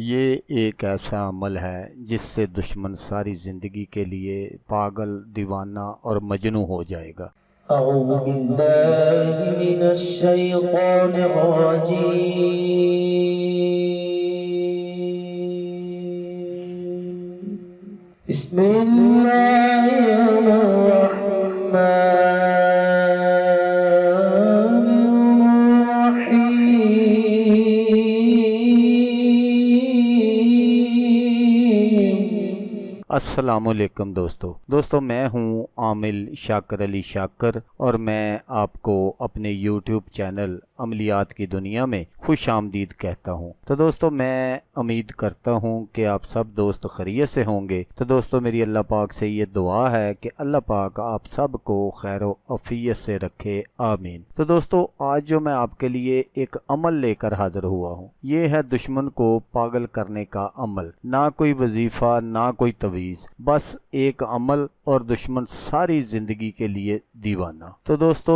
یہ ایک ایسا عمل ہے جس سے دشمن ساری زندگی کے لیے پاگل، دیوانہ اور مجنوں ہو جائے گا۔ اعوذ باللہ من الشیطان الرجیم، بسم اللہ الرحمن السلام علیکم دوستو میں ہوں عامل شاکر علی شاکر، اور میں آپ کو اپنے یوٹیوب چینل عملیات کی دنیا میں خوش آمدید کہتا ہوں۔ تو دوستو میں امید کرتا ہوں کہ آپ سب دوست خیریت سے ہوں گے۔ تو دوستو میری اللہ پاک سے یہ دعا ہے کہ اللہ پاک آپ سب کو خیر و عافیت سے رکھے، آمین۔ تو دوستو آج جو میں آپ کے لیے ایک عمل لے کر حاضر ہوا ہوں، یہ ہے دشمن کو پاگل کرنے کا عمل۔ نہ کوئی وظیفہ، نہ کوئی تویز، بس ایک عمل، اور دشمن ساری زندگی کے لیے دیوانہ۔ تو دوستو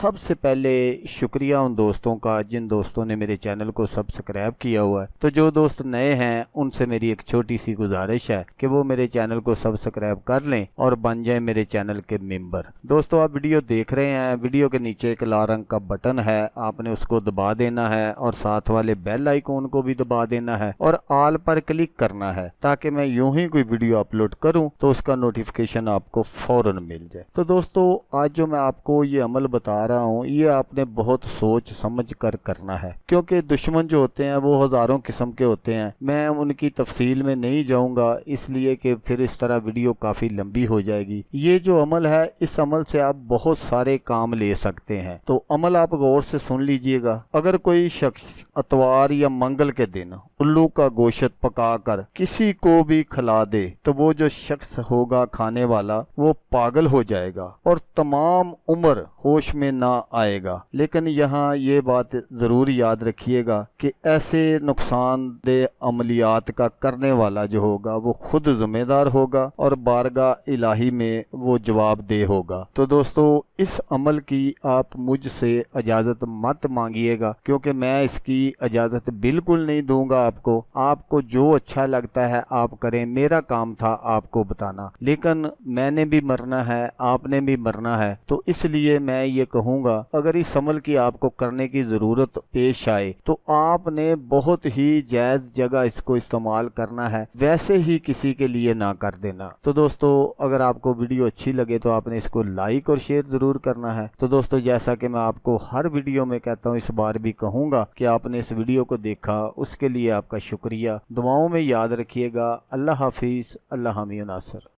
سب سے پہلے شکریہ ان دوستوں کا جن دوستوں نے میرے چینل کو سبسکرائب کیا ہوا ہے۔ تو جو دوست نئے ہیں ان سے میری ایک چھوٹی سی گزارش ہے کہ وہ میرے چینل کو سبسکرائب کر لیں اور بن جائیں میرے چینل کے ممبر۔ دوستو آپ ویڈیو دیکھ رہے ہیں، ویڈیو کے نیچے ایک لال رنگ کا بٹن ہے، آپ نے اس کو دبا دینا ہے اور ساتھ والے بیل آئیکن کو بھی دبا دینا ہے اور آل پر کلک کرنا ہے تاکہ میں یوں ہی کوئی ویڈیو اپلوڈ کروں تو اس کا نوٹیفیکیشن آپ کو فوراً مل جائے۔ تو دوستو آج جو میں آپ کو یہ عمل بتا رہا ہوں، یہ آپ نے بہت سوچ سمجھ کر کرنا ہے، کیونکہ دشمن جو ہوتے ہیں وہ ہزاروں قسم کے ہوتے ہیں۔ میں ان کی تفصیل میں نہیں جاؤں گا، اس لیے کہ پھر اس طرح ویڈیو کافی لمبی ہو جائے گی۔ یہ جو عمل ہے، اس عمل سے آپ بہت سارے کام لے سکتے ہیں۔ تو عمل آپ غور سے سن لیجئے گا۔ اگر کوئی شخص اتوار یا منگل کے دن الو کا گوشت پکا کر کسی کو بھی کھلا دے تو وہ جو شخص ہوگا کھانے والا وہ پاگل ہو جائے گا اور تمام عمر ہوش میں نہ آئے گا۔ لیکن یہاں یہ بات ضرور یاد رکھیے گا کہ ایسے نقصان دہ عملیات کا کرنے والا جو ہوگا وہ خود ذمہ دار ہوگا اور بارگاہ الہی میں وہ جواب دہ ہوگا۔ تو دوستو اس عمل کی آپ مجھ سے اجازت مت مانگیے گا، کیونکہ میں اس کی اجازت بالکل نہیں دوں گا آپ کو جو اچھا لگتا ہے آپ کریں۔ میرا کام تھا آپ کو بتانا، لیکن میں نے بھی مرنا ہے، آپ نے بھی مرنا ہے۔ تو اس لیے میں یہ کہوں گا، اگر اس عمل کی آپ کو کرنے کی ضرورت پیش آئے تو آپ نے بہت ہی جائز جگہ اس کو استعمال کرنا ہے، ویسے ہی کسی کے لیے نہ کر دینا۔ تو دوستو اگر آپ کو ویڈیو اچھی لگے تو آپ نے اس کو لائک اور شیئر ضرور کرنا ہے۔ تو دوستو جیسا کہ میں آپ کو ہر ویڈیو میں کہتا ہوں، اس بار بھی کہوں گا کہ آپ نے اس ویڈیو کو دیکھا، اس کے لیے آپ کا شکریہ۔ دعاؤں میں یاد رکھیے گا۔ اللہ حافظ، اللہ حامی و ناصر۔